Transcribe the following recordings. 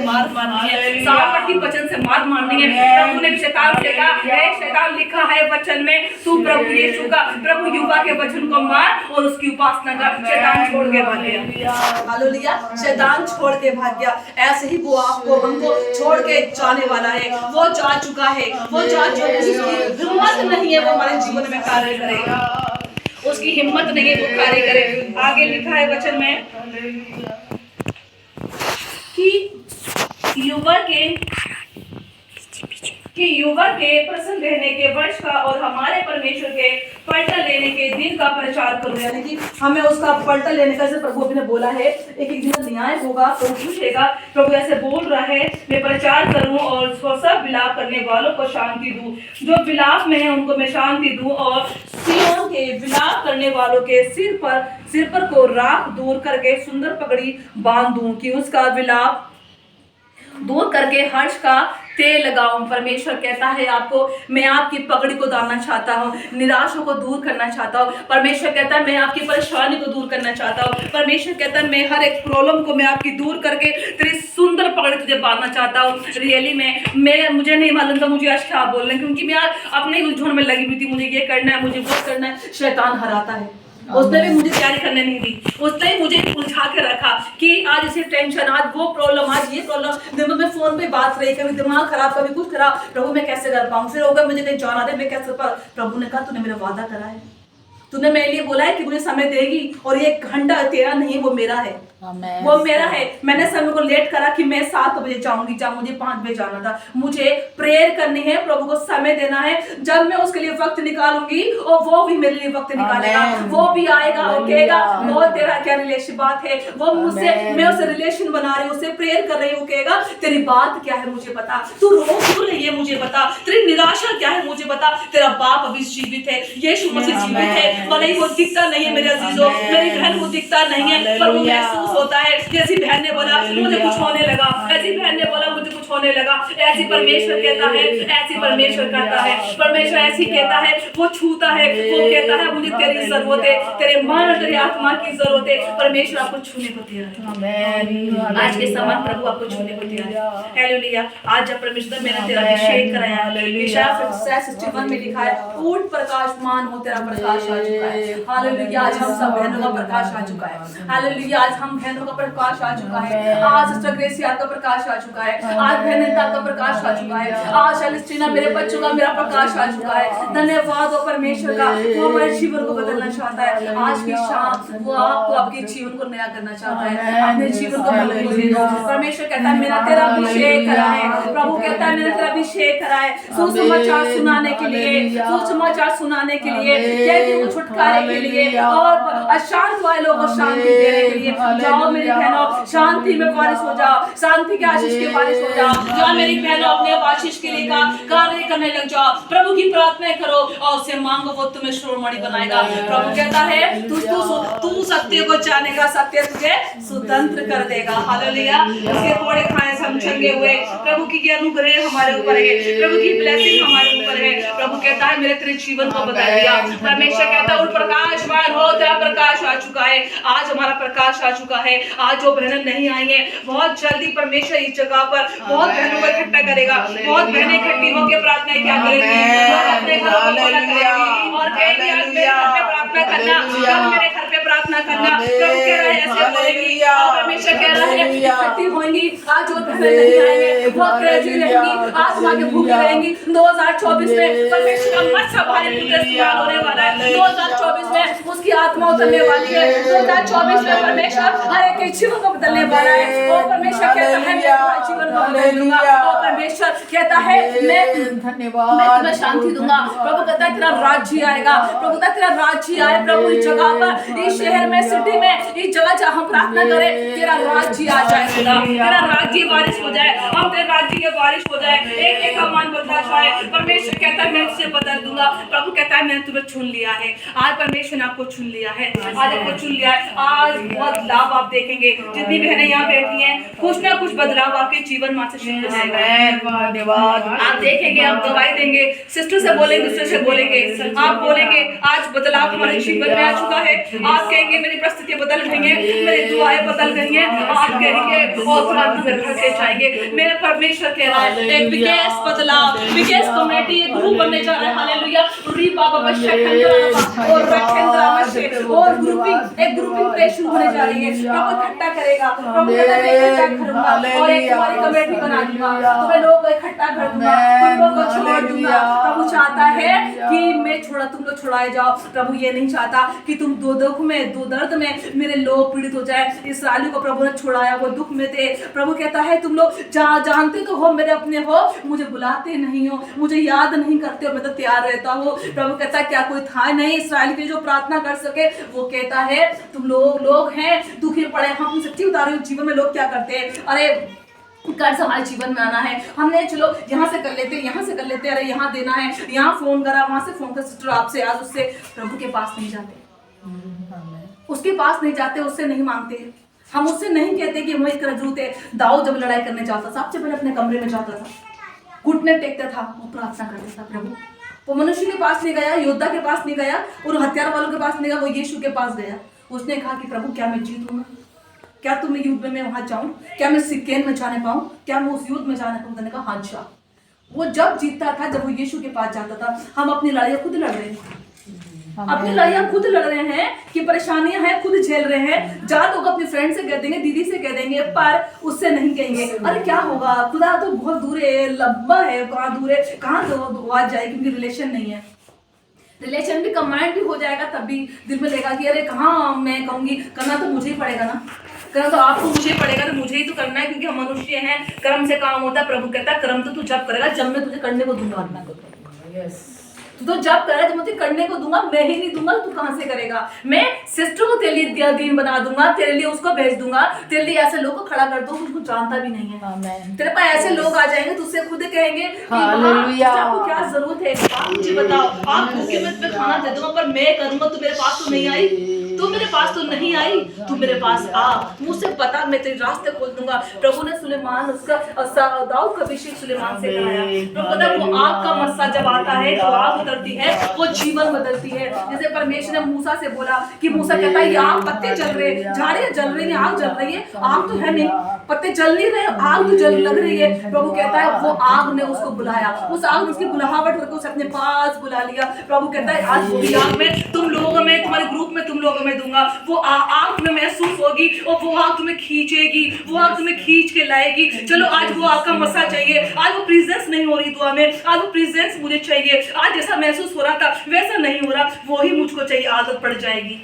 मार मारनी है, सामर्थ की वचन से मार मारनी है। प्रभु ने शैतान से कहा, हे शैतान, लिखा है वचन में, तू प्रभु यीशु का, प्रभु युवा के वचन को मार और उसकी उपासना कर। शैतान छोड़ के भाग गया। हालेलुया, शैतान छोड़ के भाग गया। ऐसे ही वो आपको हमको छोड़ के जाने वाला है। वो जा चुका है, वो जा चुका है। उसकी हिम्मत नहीं है वो हमारे जीवन में कार्य करेगा, उसकी हिम्मत नहीं है वो कार्य करे। आगे लिखा है वचन में कि युवा के प्रसन्न रहने के वर्ष का और हमारे परमेश्वर के पलटा लेने के दिन का प्रचार करो। यानी कि हमें उसका पलटा लेने का, जैसे प्रभु ने बोला है, एक दिन न्याय होगा तो पूछेगा। प्रभु ऐसे बोल रहा है, मैं प्रचार करूं और सब विलाप करने वालों को शांति दूं, जो विलाप में है उनको मैं शांति दूं, और सियोन के विलाप करने वालों के सिर पर को राख दूर करके सुंदर पगड़ी बांध दूं, कि उसका विलाप दूर करके हर्ष का तेल लगाऊं। परमेश्वर कहता है आपको, मैं आपकी पगड़ी को डालना चाहता हूँ, निराशों को दूर करना चाहता हूँ। परमेश्वर कहता है मैं आपकी परेशानी को दूर करना चाहता हूँ। परमेश्वर कहता है मैं हर एक प्रॉब्लम को मैं आपकी दूर करके तेरी सुंदर पगड़ी तुझे बांधना चाहता हूँ। रियली में मुझे नहीं मालूम था मुझे आज क्या बोलना है, क्योंकि मैं अपने उलझन में लगी हुई थी। मुझे ये करना है, मुझे वो करना है। शैतान हराता है, उसने भी मुझे तैयारी करने नहीं दी, उसने ही मुझे उलझा के रखा कि आज इसे टेंशन, आज वो प्रॉब्लम, आज ये प्रॉब्लम। दिन में फोन पे बात रही, कभी दिमाग खराब, कभी कुछ खराब। प्रभु मैं कैसे कर पाऊँ, फिर होगा मुझे कहीं जाना दे, मैं कैसे कर। प्रभु ने कहा तूने मेरा वादा करा है, तूने मेरे लिए बोला है कि मुझे समय देगी, और ये घंटा तेरा नहीं वो मेरा है, वो मेरा है। मैंने समय को लेट करा कि मैं 7 बजे जाऊंगी, जब मुझे 5 बजे जाना था। मुझे प्रेयर करनी है, प्रभु को समय देना है। जब मैं उसके लिए वक्त निकालूंगी और वो भी मेरे लिए वक्त निकालेगा, वो भी आएगा और कहेगा वो तेरा क्या रिलेशन बात है, वो मुझसे, मैं उससे रिलेशन बना रही हूँ, उससे प्रेयर कर रही हूँ। कहेगा तेरी बात क्या है मुझे बता, तू रो क्यों रही है मुझे बता, तेरी निराशा क्या है मुझे बता। तेरा बाप अभी जीवित है, यीशु मसीह जीवित है, भले ही वो दिखता नहीं है मेरे अजीजों, मेरी बहन को दिखता नहीं है, पर वो महसूस होता है। जैसी बहन ने बोला मुझे कुछ होने लगा, ऐसी बहन ने बोला मुझे कुछ होने लगा। ऐसी परमेश्वर कहता है, ऐसी परमेश्वर कहता है, परमेश्वर ऐसी कहता है, वो छूता है, वो कहता है मुझे तेरी जरूरत है, तेरे मन तेरी आत्मा की जरूरत है। परमेश्वर आपको छूने को तैयार है। आज के समय प्रभु आपको छूने को तैयार है। हालेलुया। आज जब परमेश्वर मैंने तेरा अभिषेक कराया, यशायाह 61 में लिखा है, उठ प्रकाशमान हो, तेरा प्रकाश आ चुका है। हालेलुया। आज हम सब बहनों का प्रकाश आ चुका है। हालेलुया। आज हम बहनों का प्रकाश आ चुका है। आज सिस्टर ग्रेसिया का प्रकाश आ चुका है, आज बहन का प्रकाश आ चुका है, आज एलिस्टीना मेरे बच्चों का मेरा प्रकाश आ चुका है। धन्यवाद हो परमेश्वर का, वो हमारे जीवन को बदलना चाहता है। आज की शाम वो आपको आपके जीवन को नया करना चाहता है, अपने जीवन को परमेश्वर कहता है मेरा तेरा अभिषेक करा है। प्रभु कहता है मैंने तेरा अभिषेक करा है सुसमाचार सुनाने के लिए, सुसमाचार सुनाने के लिए, कैदी को छुटकारे के लिए, और अशांत वाले लोगों को शांति देने के लिए। जाओ मेरी बहनों, शांति में बारिश हो जाओ, शांति के आशीष की बारिश हो जाओ। जाओ मेरी बहनों, अपने आशीष के लिए कार्य करने लग जाओ, प्रभु की प्रार्थना करो और उसे मांगो, वो तुम्हें श्रोमणि बनाएगा। प्रभु कहता है तू सत्य को जानेगा, सत्य तुझे स्वतंत्र कर देगा। हालेलुया। उसके कोड़े खाने से हम चंगे हुए। प्रभु की अनुग्रह हमारे ऊपर है, प्रभु की ब्लेसिंग हमारे ऊपर है। प्रभु कहता है मेरे तेरे जीवन को बदल दिया। परमेश्वर कहता है उठ प्रकाशमान हो, तेरा प्रकाश आ चुका है। आज हमारा प्रकाश आ चुका है। आज जो बहनें नहीं आई हैं, बहुत जल्दी परमेश्वर इस जगह पर बहुत बहनों को इकट्ठा करेगा। बहुत बहनें इकट्ठी होकर प्रार्थना क्या करेंगी, अपने घरों को खोला करेंगी और कहेंगी आज मेरे घर पे प्रार्थना करना, कल मेरे घर पे प्रार्थना करना। प्रभु कह रहा है ऐसे बोलेंगी, और परमेश्वर कह रहा है इकट्ठी होंगी। आज जो बहनें नहीं आएंगे वो क्रेजी रहेंगी, आज वहाँ के भूखी रहेंगी। 2024 में परमेश्वर का मत्स्य भारी पुत्र होने वाला है। 2024 में उसकी आत्मा उतरने वाली है। 2024 में परमेश्वर हर एक के जीवन को बदलने वाला है। और परमेश्वर कहता है मैं तुम्हारे जीवन को बदल दूंगा। और परमेश्वर कहता है मैं तुम्हें शांति दूंगा। प्रभु कहता है तेरा राज्य आएगा, प्रभु कहता है तेरा राज्य आए। प्रभु इस जगह पर, इस शहर में, सिटी में, इस जगह जहाँ हम प्रार्थना करें तेरा राज्य आ जाए, तेरा राज्य बारिश हो जाए, हम तेरे राज्य के बारिश हो जाए, एक एक मन बदलाव आए। परमेश्वर कहता है मैं तुझे बदल दूंगा। प्रभु कहता है मैंने तुम्हें चुन लिया है। आज परमेश्वर ने आपको चुन लिया है, आज आपको चुन लिया है। आज बहुत लाभ आप देखेंगे। जितनी बहनें यहाँ बैठी हैं, कुछ ना कुछ बदलाव आपके जीवन में से शुरू हो जाएगा। धन्यवाद। आप देखेंगे, आप गवाही देंगे, सिस्टर से बोलेंगे, दूसरे से बोलेंगे, आप बोलेंगे आज बदलाव हमारे जीवन में आ चुका है। आप कहेंगे मेरी परिस्थितियां बदल गई हैं, मेरी दुआएं बदल गई हैं। आप कहेंगे और तुरंत में भर के जाएंगे। मेरे परमेश्वर कह रहा है एक विकास बदलाव, विकास कम्युनिटी एक ग्रुप बनने जा रहा है। हालेलुया। री बाबा और और ग्रुपिंग, एक ग्रुपिंग प्रेस शुरू होने जा रही है। प्रभु इकट्ठा करेगा, प्रभु कहता है मैं इकट्ठा करूंगा और एक तुम्हारी कमेटी बना दूंगा, तुम्हें लोग इकट्ठा कर दूंगा, तुम लोग को छोड़ दूंगा। प्रभु चाहता है कि मैं छोड़ा, तुम लोग छुड़ाए जाओ। प्रभु ये नहीं चाहता कि तुम दो दुख में, दो दर्द में मेरे लोग पीड़ित हो जाए। इस्राएलियों को प्रभु ने छुड़ाया, वो दुख में थे। प्रभु कहता है तुम लोग जानते तो हो मेरे अपने हो, मुझे बुलाते नहीं हो, मुझे याद नहीं करते हो, मैं तो तैयार रहता हूँ। प्रभु कहता है क्या कोई था नहीं इस्राएल के जो प्रार्थना कर सके? वो कहता है तुम लोग हैं दुखी पड़े। हम सच्ची बता रही हूँ, जीवन में लोग क्या करते हैं, अरे कर्ज हमारे जीवन में आना है, हमने चलो यहाँ से कर लेते, यहाँ से कर लेते, अरे यहाँ देना है, यहाँ फोन करा, वहां से फोन कर, सिस्टर आपसे आज उससे। प्रभु के पास नहीं जाते, उसके पास नहीं जाते, उससे नहीं मांगते। हम उससे नहीं कहते कि हम इतना जरूरत है। दाऊद जब लड़ाई करने जाता था, सबसे पहले अपने कमरे में जाता था, घुटने टेकता था, वो प्रार्थना करता था। प्रभु वो मनुष्य के पास नहीं गया, योद्धा के पास नहीं गया, और हथियार वालों के पास नहीं गया, वो यीशु के पास गया। उसने कहा कि प्रभु क्या मैं जीतूंगा? क्या तुम युद्ध में वहां जाऊं? क्या मैं सिक्केन में जाने पाऊं? क्या मैं उस युद्ध में जाने पाऊं? मैंने कहा हाँ जा। वो जब जीतता था, जब वो यीशु के पास जाता था। हम अपनी लड़ाइयां खुद लड़ रहे हैं, अपनी लड़ाइयां खुद लड़ रहे हैं कि परेशानियां हैं खुद झेल रहे हैं। जा तो अपने फ्रेंड से कह देंगे, दीदी से कह देंगे, पर उससे नहीं कहेंगे अरे क्या होगा, खुदा तो बहुत दूर है, लंबा है, कहाँ दूर है, कहाँ तो आ जाए, क्योंकि रिलेशन नहीं है। रिलेशन भी कमांड भी हो जाएगा, तब भी दिल में लेगा कि अरे कहाँ मैं कहूंगी, करना तो मुझे ही पड़ेगा ना, करना तो आपको मुझे ही पड़ेगा, तो मुझे ही तो करना है, क्योंकि हम मनुष्य हैं, कर्म से काम होता है। प्रभु कहता है कर्म तो तू जब करेगा जब मैं तुझे करने को दूंगा। तू तो जब करेगा जब मुझे करने को दूंगा, मैं ही नहीं दूंगा तू कहां से करेगा? मैं सिस्टर को तेरे लिए दिन बना दूंगा, तेरे लिए उसको भेज दूंगा, तेरे लिए ऐसे लोग को खड़ा कर दो तुझको जानता भी नहीं है। तेरे पास ऐसे लोग आ जाएंगे, तुझसे खुद कहेंगे आपको क्या जरूरत है, आप मुझे बताओ, आप भूखे में तुम्हें खाना दे दूंगा, पर मैं करूंगा, तू मेरे पास तो नहीं आई, तू मेरे पास तो नहीं आई, तू मेरे पास आ, मुझसे पता, मैं तेरे रास्ते खोल दूंगा। प्रभु ने सुलेमान, उसका दाऊद का अभिषेक सुलेमान से कराया। प्रभु पता वो आग का मस्सा जब आता है, तो आग उतरती है, वो जीवन बदलती है। जैसे परमेश्वर ने मूसा से बोला कि मूसा कहता है आग, पत्ते जल रहे, झाड़ियां जल रही है, आग जल रही है, आग तो है नहीं, पत्ते जल नहीं रहे, आग तो जल लग रही है। प्रभु कहता है वो आग ने उसको बुलाया, उस आग ने उसकी बुलाहट करके उसे अपने पास बुला लिया। प्रभु कहता है आज वो आग में तुम लोगों में, तुम्हारे ग्रुप में तुम लोगों में दूंगा, वो आग तुम्हें महसूस होगी और वो आग तुम्हें खींचेगी, वो आग तुम्हें खींच के लाएगी। चलो आज वो आग का मसा चाहिए, आज वो प्रेजेंस नहीं हो रही दुआ में, आज वो प्रेजेंस मुझे चाहिए, आज जैसा महसूस हो रहा था वैसा नहीं हो रहा, वो ही मुझको चाहिए। आदत पड़ जाएगी,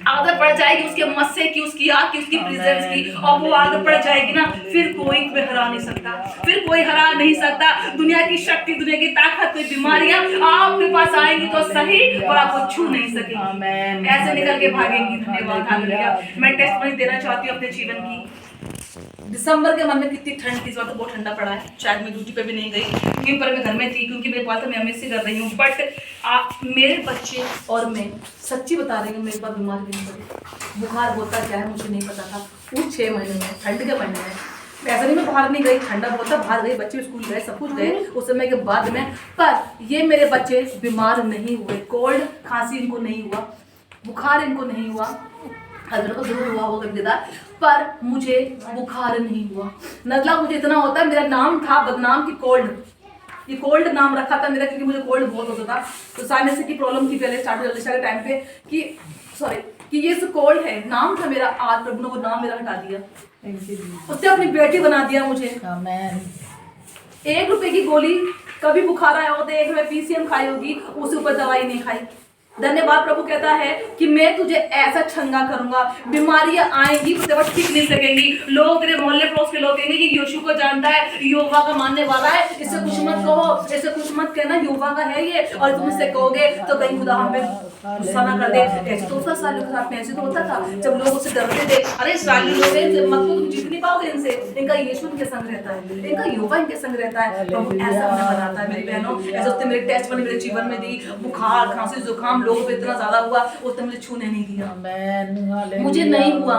आदत पड़ जाएगी उसके मस्से की, उसकी आग की, उसकी प्रेजेंस की, और वो आदत पड़ जाएगी ना, फिर कोई तुम्हें हरा नहीं सकता, फिर कोई हरा नहीं सकता। दुनिया की शक्ति, दुनिया की ताकत, कोई बीमारियां आपके पास आएंगी तो सही, और आपको छू नहीं सकेगी, ऐसे निकल के भागेंगी। धन्यवाद, हालेलुया। मैं टेस्टमनी देना चाहती हूँ अपने जीवन की। दिसंबर के मन में कितनी ठंड थी, इस बार तो बहुत ठंडा पड़ा है, शायद मैं ड्यूटी पे भी नहीं गई, क्योंकि पर मैं घर में थी, क्योंकि मेरे पास मैं एमएससी कर रही हूँ। बट मेरे बच्चे और मैं सच्ची बता रही हूँ, मेरे पास बीमार भी नहीं पड़ी। बुखार होता क्या है मुझे नहीं पता था उस 6 महीने में, ठंड के महीने में। ऐसा नहीं मैं बाहर नहीं गई, ठंडा बहुत था, बाहर गई, बच्चे स्कूल गए, सब कुछ गए उस समय के बाद में, पर ये मेरे बच्चे बीमार नहीं हुए। कोल्ड खांसी इनको नहीं हुआ, बुखार इनको नहीं हुआ, हस्बैंड को जरूर हुआ होगा कभी-कभार, पर मुझे बुखार नहीं हुआ। नजला मुझे इतना होता है, मेरा नाम था बदनाम की कोल्ड, ये कोल्ड नाम रखा था मेरा, क्योंकि मुझे कोल्ड बहुत होता था। तो साइनस की प्रॉब्लम थी पहले स्टार्ट के टाइम पे, कि सॉरी कि ये कोल्ड है, नाम था मेरा। आज प्रभु ने वो नाम मेरा हटा दिया, उसने अपनी बेटी बना दिया मुझे। 1 रुपए की गोली, कभी बुखार आया होता है 1 रुपए पीसीएम खाई होगी, उससे ऊपर दवाई नहीं खाई। धन्यवाद। प्रभु कहता है कि मैं तुझे ऐसा छंगा करूंगा, बीमारियां आएंगी तो ठीक नहीं सकेंगी। लोग तेरे मोहल्ले पड़ोस के लोग कहेंगे कि यीशु को जानता है, यहोवा का मानने वाला है, इससे कुछ मत कहो, इससे कुछ मत कहना, यहोवा का है ये, और तुम इससे कहोगे तो कहीं खुदा हम पे गुस्सा ना कर दे। ऐसे तो इस्राएलियों के साथ में ऐसे तो होता था, जब लोग उससे डरते थे, अरे इस्राएली लोग हैं, मत तुम जीत नहीं पाओगे इनसे, इनका यीशु इनके संग रहता है, इनका यहोवा इनके संग रहता है। प्रभु ऐसा हमें बनाता है मेरी बहनों। ऐसे उसने मेरे टेस्ट बने मेरे जीवन में दी, बुखार खांसी जुकाम लोगों पे इतना ज्यादा हुआ, उसने मुझे छूने नहीं दिया, मुझे नहीं हुआ,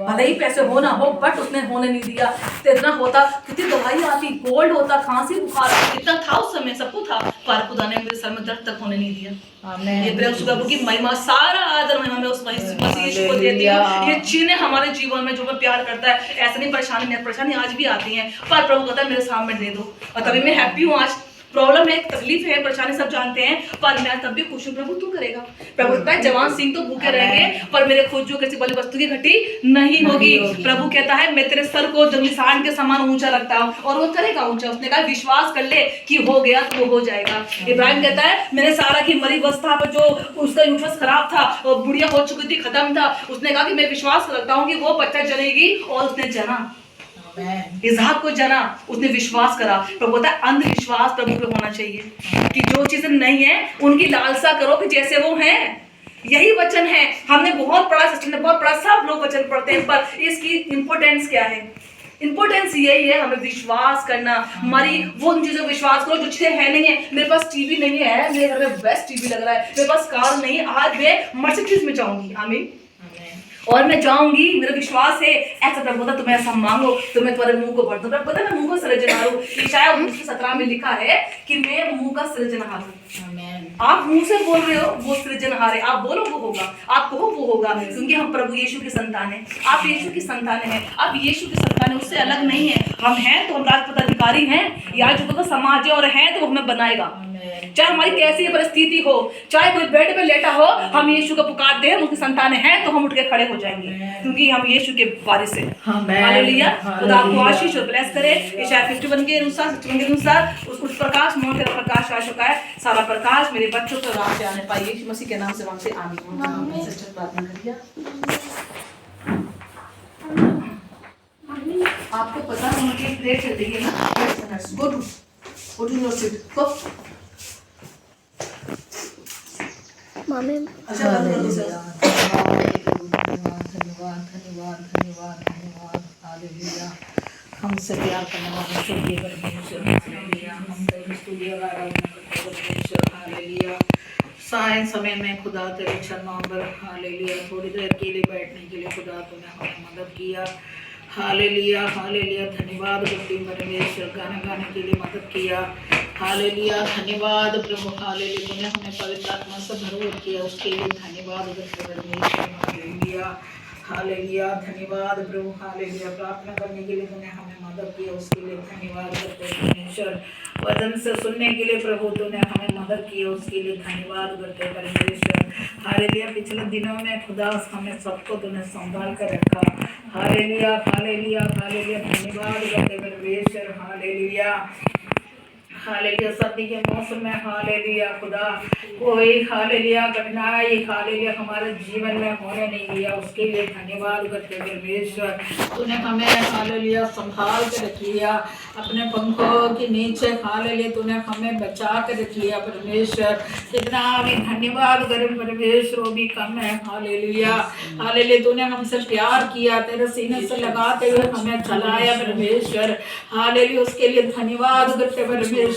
भले ही पैसे हो ना हो, बट उसने होने नहीं दिया। तो इतना होता, कितनी दवाई आती, कोल्ड होता, खांसी बुखार इतना था उस समय, सब कुछ था, पर खुदा ने मेरे सर में दर्द तक होने नहीं दिया। ये प्रभु की महिमा, सारा आदर महिमा मैं उस मसीह यीशु को देती हूँ। ये चीजें हमारे जीवन में जो मैं प्यार करता है, ऐसा नहीं परेशानी आज भी आती है, पर प्रभु कहता है मेरे सामने दे दो, और तभी मैं हैप्पी हूँ। आज प्रॉब्लम है, तकलीफ है, परेशानी सब जानते हैं, पर मैं तब भी खुश हूँ। प्रभु तू करेगा। प्रभु कहता है जवान सिंह तो भूखे रहेंगे, पर मेरे खुद जो किसी बड़ी वस्तु की घटी नहीं होगी। प्रभु कहता है मैं तेरे सर को जंगली सांड के समान ऊंचा रखता हूँ, और वो करेगा ऊंचा। उसने कहा विश्वास कर ले कि हो गया तो वो हो जाएगा। इब्राहिम कहता है मैंने सारा की मरी अवस्था पर जो उसका यूट्रस खराब था और बुढ़िया हो चुकी थी, खत्म था, उसने कहा कि मैं विश्वास करता हूँ कि वो बच्चा जनेगी, और उसने जना, इसहाक को जना, उसने विश्वास करा। प्रभु कहता है अंधविश्वास प्रभु पे होना चाहिए, कि जो चीजें नहीं है उनकी लालसा करो कि जैसे वो हैं। यही वचन है, हमने बहुत पढ़ा, सिस्टर ने बहुत पढ़ा, सब लोग वचन पढ़ते हैं, पर इसकी इंपोर्टेंस क्या है? इंपोर्टेंस यही है, हमें विश्वास करना। हमारी वो उन चीजों विश्वास करो जो चीजें है नहीं है। मेरे पास टीवी नहीं है, मेरे घर में बेस्ट टीवी लग रहा है, मेरे पास कार नहीं है, आज मैं मर्सिडीज में जाऊंगी, आमीन, और मैं जाऊंगी, मेरा विश्वास है। ऐसा प्रभु बोलता तुम्हें ऐसा मांगो तो मैं तुम्हारे मुंह को भर दूं। पता है मैं मुंह का सृजनहार हूं, ईशाया 19:17 में लिखा है कि मैं मुंह का सृजनहार हूं। आप मुंह से बोल रहे हो, वो सृजनहार है, आप बोलो वो होगा, आप कहो वो होगा, क्योंकि हम प्रभु यीशु की संतान है। आप यीशु की संतान है, आप यीशु की संतान है, उससे अलग नहीं है। हम हैं तो हम राजपदाधिकारी हैं, याजकों का समाज है, और हैं तो हमें बनाएगा। चाहे हमारी कैसी परिस्थिति हो, चाहे कोई बेड पे लेटा हो, हम यीशु को पुकारते हैं, उसकी संतान है, तो हम उठ के खड़े हो जाएंगे, क्योंकि हम यीशु के वारिस हैं। हालेलुया। खुदा आपको आशीष और ब्लेस करे। यशायाह 51 के अनुसार उस प्रकाश मोहन का प्रकाश आ चुका है, सारा प्रकाश मेरे बच्चों पर रात से आने पाए, यीशु मसीह के नाम से मांगते आमीन। सिस्टर प्रार्थना करिए। आपको पता है मुझे प्रेयर चल रही है ना, गो टू योर सीट, गो। मामी अच्छा बंद कर दो सर। धन्यवाद हालेलुया। हमसे प्यार करने वाले स्वर्गीय परमेश्वर, हालेलुया। हम तेरी स्तुति और आराधना करते हैं परमेश्वर, हालेलुया। साय समय में खुदा तेरे चरणों पर, हालेलुया, थोड़ी देर के लिए बैठने के लिए खुदा तूने हमें मदद किया, हालेलुया हालेलुया। धन्यवाद गुड्डी परमेश्वर, गाना गाने के लिए मदद किया, हालेलुया। धन्यवाद प्रभु, हालेलुया। तूने हमें पवित्र आत्मा से भरपूर किया, उसके लिए धन्यवाद परमेश्वर, हालेलुया हालेलुया। धन्यवाद प्रभु, हालेलुया। प्रार्थना करने के लिए तूने हमें मदद किया, उसके लिए धन्यवाद करते परमेश्वर। वचन से सुनने के लिए प्रभु तूने हमें मदद की, उसके लिए धन्यवाद करते परमेश्वर, हालेलुया। पिछले दिनों में खुदा हमें सबको तूने संभाल कर रखा, हालेलुया हालेलुया हालेलुया। धन्यवाद करते परमेश्वर, हालेलुया हालेलुया। सर्दी के मौसम में हालेलुया खुदा कोई हालेलुया कठिनाई हालेलुया हमारे जीवन में होने नहीं दिया, उसके लिए धन्यवाद करते परमेश्वर। तूने हमें हालेलुया संभाल कर रख लिया, अपने पंखों के नीचे हालेलुया तूने हमें बचा कर रख लिया परमेश्वर। कितना भी धन्यवाद करें परमेश्वर, वो भी कम है, हालेलुया हालेलुया। तूने हमसे प्यार किया, तेरे सीने से लगाते हुए हमें चलाया परमेश्वर, हालेलुया। उसके लिए धन्यवाद करते परमेश्वर।